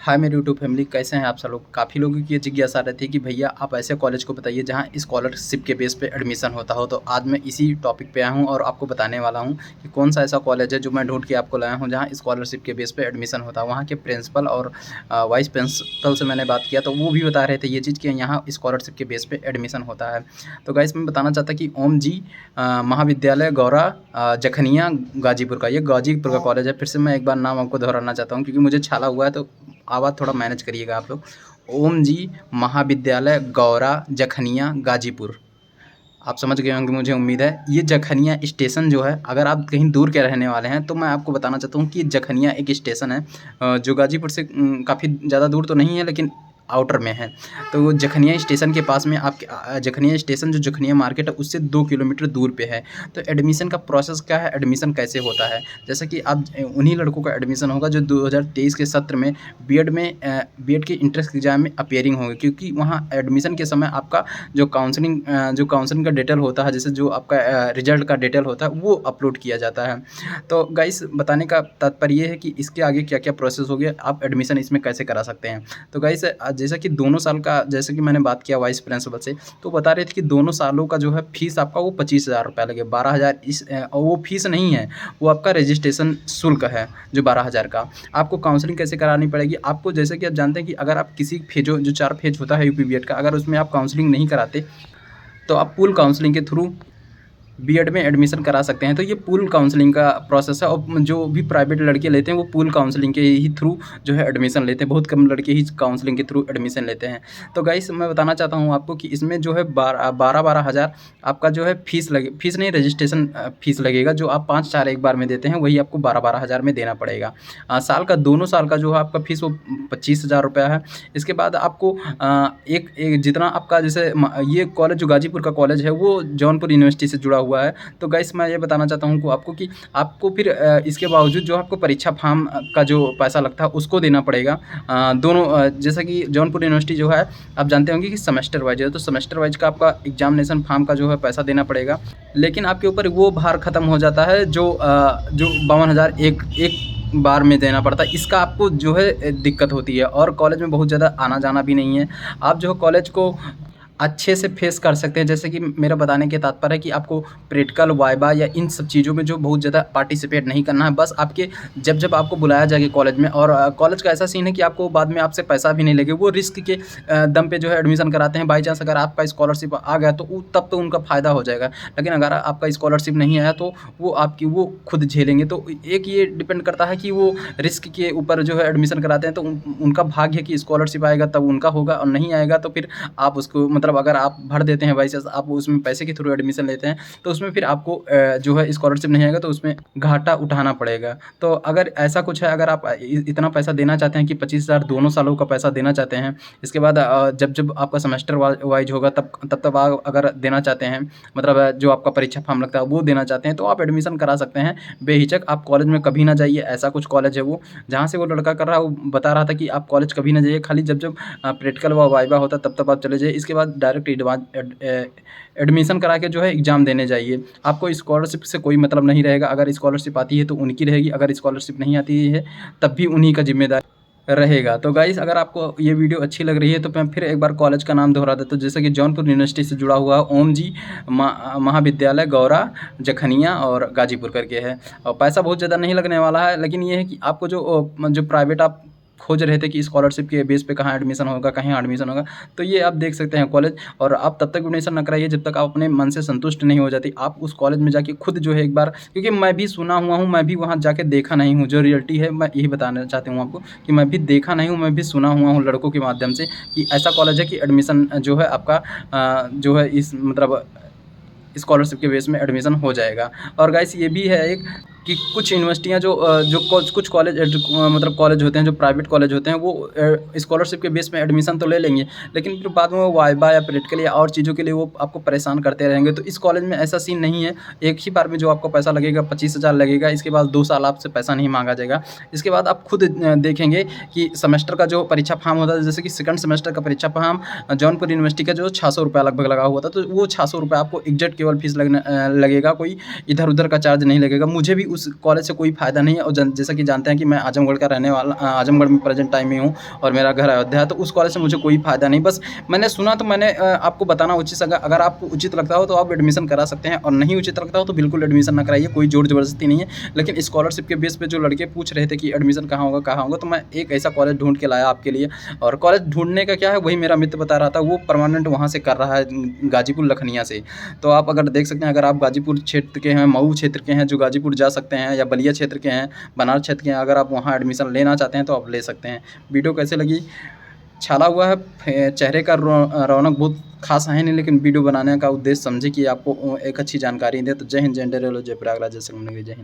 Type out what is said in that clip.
हाय मेरी YouTube family, कैसे हैं आप सब लोग। काफ़ी लोगों की ये जिज्ञासा रहती है कि भैया आप ऐसे कॉलेज को बताइए जहां स्कॉलरशिप के बेस पे एडमिशन होता हो। तो आज मैं इसी टॉपिक पे आया हूं और आपको बताने वाला हूं कि कौन सा ऐसा कॉलेज है जो मैं ढूंढ के आपको लाया हूं जहां स्कॉलरशिप के बेस पे एडमिशन होता है। वहाँ के प्रिंसिपल और वाइस प्रिंसिपल से मैंने बात किया तो वो भी बता रहे थे ये चीज़ कि यहाँ स्कॉलरशिप के बेस पे एडमिशन होता है। तो गाइस मैं बताना चाहता कि ओम जी महाविद्यालय गौरा जखनिया गाजीपुर का, ये गाजीपुर का कॉलेज है। फिर से मैं एक बार नाम आपको दोहराना चाहता हूँ क्योंकि मुझे छाला हुआ है, तो आवाज़ थोड़ा मैनेज करिएगा आप लोग। ओम जी महाविद्यालय गौरा जखनिया गाजीपुर, आप समझ गए होंगे मुझे उम्मीद है। ये जखनिया स्टेशन जो है, अगर आप कहीं दूर के रहने वाले हैं तो मैं आपको बताना चाहता हूँ कि जखनिया एक स्टेशन है जो गाजीपुर से काफ़ी ज़्यादा दूर तो नहीं है लेकिन आउटर में है। तो जखनिया स्टेशन के पास में आपके जखनिया स्टेशन जो जखनिया मार्केट है उससे 2 किलोमीटर दूर पे है। तो एडमिशन का प्रोसेस क्या है, एडमिशन कैसे होता है, जैसे कि आप उन्हीं लड़कों का एडमिशन होगा जो 2023 के सत्र में बीएड की इंट्रेंस एग्जाम में अपियरिंग होंगे, क्योंकि वहाँ एडमिशन के समय आपका जो काउंसलिंग का डिटेल होता है, जैसे जो आपका रिजल्ट का डिटेल होता है वो अपलोड किया जाता है। तो गाइस बताने का तात्पर्य ये है कि इसके आगे क्या क्या प्रोसेस हो गया, आप एडमिशन इसमें कैसे करा सकते हैं। तो गाइस जैसा कि दोनों साल का, जैसे कि मैंने बात किया वाइस प्रिंसिपल से, तो बता रहे थे कि दोनों सालों का जो है फीस आपका वो 25,000 रुपये लगे। 12,000 और वो फीस नहीं है, वो आपका रजिस्ट्रेशन शुल्क है जो 12,000 का। आपको काउंसलिंग कैसे करानी पड़ेगी आपको, जैसे कि आप जानते हैं कि अगर आप किसी फेजों जो 4 फेज होता है यूपी बीएड का, अगर उसमें आप काउंसलिंग नहीं कराते तो आप पूल काउंसलिंग के थ्रू बीएड में एडमिशन करा सकते हैं। तो ये पूल काउंसलिंग का प्रोसेस है और जो भी प्राइवेट लड़के लेते हैं वो पूल काउंसलिंग के ही थ्रू जो है एडमिशन लेते हैं। बहुत कम लड़के ही काउंसलिंग के थ्रू एडमिशन लेते हैं। तो गाइस मैं बताना चाहता हूँ आपको कि इसमें जो है 12 हज़ार आपका जो है फीस नहीं, रजिस्ट्रेशन फीस लगेगा। जो आप 5 4 एक बार में देते हैं वही आपको 12 हज़ार में देना पड़ेगा। साल का, दोनों साल का जो है आपका फीस वो 25,000 रुपया है। इसके बाद आपको एक जितना आपका, जैसे ये कॉलेज जो गाजीपुर का कॉलेज है वो जौनपुर यूनिवर्सिटी से जुड़ा हुआ है। तो गाइस मैं ये बताना चाहता हूँ आपको कि आपको फिर इसके बावजूद जो आपको परीक्षा फॉर्म का जो पैसा लगता है उसको देना पड़ेगा। दोनों जैसा कि जौनपुर यूनिवर्सिटी जो है आप जानते होंगे कि सेमेस्टर वाइज है, तो सेमेस्टर वाइज का आपका एग्जामिनेशन फॉर्म का जो है पैसा देना पड़ेगा। लेकिन आपके ऊपर वो भार ख़त्म हो जाता है जो 52,000 एक बार में देना पड़ता है। इसका आपको जो है दिक्कत होती है और कॉलेज में बहुत ज़्यादा आना जाना भी नहीं है। आप जो कॉलेज को अच्छे से फेस कर सकते हैं, जैसे कि मेरा बताने के तात्पर्य है कि आपको प्रैक्टिकल वाइवा या इन सब चीज़ों में जो बहुत ज़्यादा पार्टिसिपेट नहीं करना है। बस आपके जब आपको बुलाया जाएगा कॉलेज में, और कॉलेज का ऐसा सीन है कि आपको बाद में आपसे पैसा भी नहीं लगे, वो रिस्क के दम पे जो है एडमिशन कराते हैं। बाई चांस अगर आपका स्कॉलरशिप आ गया तो तब तो उनका फ़ायदा हो जाएगा, लेकिन अगर आपका स्कॉलरशिप नहीं आया तो वो खुद झेलेंगे। तो एक ये डिपेंड करता है कि वो रिस्क के ऊपर जो है एडमिशन कराते हैं, तो उनका भाग्य है कि स्कॉलरशिप आएगा तब उनका होगा, और नहीं आएगा तो फिर आप उसको, मतलब अगर आप भर देते हैं, बाई चांस आप उसमें पैसे के थ्रू एडमिशन लेते हैं तो उसमें फिर आपको जो है स्कॉलरशिप नहीं आएगा तो उसमें घाटा उठाना पड़ेगा। तो अगर ऐसा कुछ है, अगर आप इतना पैसा देना चाहते हैं कि 25,000 दोनों सालों का पैसा देना चाहते हैं, इसके बाद जब आपका सेमेस्टर वाइज होगा तब आप अगर देना चाहते हैं, मतलब जो आपका परीक्षा फॉर्म लगता है वो देना चाहते हैं, तो आप एडमिशन करा सकते हैं बेहिचक। आप कॉलेज में कभी ना जाइए, ऐसा कुछ कॉलेज है वो जहाँ से वो लड़का कर रहा है, वो बता रहा था कि आप कॉलेज कभी ना जाइए, खाली जब प्रैक्टिकल व वाइवा होता तब आप चले जाइए। इसके बाद डायरेक्ट एडमिशन करा के जो है एग्ज़ाम देने जाइए। आपको स्कॉलरशिप से कोई मतलब नहीं रहेगा। अगर स्कॉलरशिप आती है तो उनकी रहेगी, अगर स्कॉलरशिप नहीं आती है तब भी उन्हीं का जिम्मेदार रहेगा। तो गाइस अगर आपको ये वीडियो अच्छी लग रही है तो मैं फिर एक बार कॉलेज का नाम दोहरा देता हूँ, जैसे कि जौनपुर यूनिवर्सिटी से जुड़ा हुआ ओम जी महाविद्यालय गौरा जखनिया और गाजीपुर करके है। और पैसा बहुत ज़्यादा नहीं लगने वाला है, लेकिन ये है कि आपको जो प्राइवेट आप खोज रहे थे कि स्कॉलरशिप के बेस पे कहाँ एडमिशन होगा, कहीं एडमिशन होगा, तो ये आप देख सकते हैं कॉलेज। और आप तब तक एडमिशन न कराइए जब तक आप अपने मन से संतुष्ट नहीं हो जाती। आप उस कॉलेज में जाके खुद जो है एक बार, क्योंकि मैं भी सुना हुआ हूँ, मैं भी वहाँ जाके देखा नहीं हूँ, जो रियलिटी है मैं यही बताना चाहती हूँ आपको कि मैं भी देखा नहीं हूँ, मैं भी सुना हुआ हूँ लड़कों के माध्यम से कि ऐसा कॉलेज है कि एडमिशन जो है आपका जो है इस मतलब स्कॉलरशिप के बेस में एडमिशन हो जाएगा। और गाइस ये भी है एक कि कुछ यूनिवर्सिटियाँ जो कुछ कॉलेज मतलब कॉलेज होते हैं, जो प्राइवेट कॉलेज होते हैं, वो स्कॉलरशिप के बेस में एडमिशन तो ले लेंगे, लेकिन फिर बाद में वो वाइवा या प्रैक्टिकल या और चीज़ों के लिए वो आपको परेशान करते रहेंगे। तो इस कॉलेज में ऐसा सीन नहीं है, एक ही बार में जो आपको पैसा लगेगा 25,000 लगेगा। इसके बाद 2 साल आपसे पैसा नहीं मांगा जाएगा। इसके बाद आप खुद देखेंगे कि सेमेस्टर का जो परीक्षा फॉर्म होता है, जैसे कि सेकंड सेमेस्टर का परीक्षा फॉर्म जौनपुर यूनिवर्सिटी का जो 600 रुपया लगभग लगा हुआ था, तो वो 600 रुपया आपको एग्जैक्ट केवल फीस लगेगा, कोई इधर उधर का चार्ज नहीं लगेगा। मुझे भी उस कॉलेज से कोई फ़ायदा नहीं है। और जैसा कि जानते हैं कि मैं आजमगढ़ का रहने वाला, आजमगढ़ में प्रेज़ेंट टाइम में हूँ और मेरा घर अयोध्या है, तो उस कॉलेज से मुझे कोई फ़ायदा नहीं। बस मैंने सुना तो मैंने आपको बताना उचित, अगर आपको उचित लगता हो तो आप एडमिशन करा सकते हैं, और नहीं उचित लगता हो तो बिल्कुल एडमिशन ना कराइए, कोई ज़ोर ज़बरदस्ती नहीं है। लेकिन स्कॉलरशिप के बेस पे जो लड़के पूछ रहे थे कि एडमिशन कहाँ होगा, कहाँ होगा, तो मैं एक ऐसा कॉलेज ढूँढ के लाया आपके लिए। और कॉलेज ढूँढने का क्या है, वही मेरा मित्र बता रहा था, वो परमानेंट वहाँ से कर रहा है, गाजीपुर लखनिया से। तो आप अगर देख सकते हैं, अगर आप गाजीपुर क्षेत्र के हैं, मऊ क्षेत्र के हैं, जो गाजीपुर जा सकते हैं, या बलिया क्षेत्र के हैं, बनारस क्षेत्र के हैं, अगर आप वहाँ एडमिशन लेना चाहते हैं तो आप ले सकते हैं। वीडियो कैसे लगी? छाला हुआ है, चेहरे का रौनक बहुत खास है नहीं, लेकिन वीडियो बनाने का उद्देश्य समझे कि आपको एक अच्छी जानकारी दे। तो जय हिंद, जय इंडिया, जय प्रयागराज, जय श्री, जय हिंद।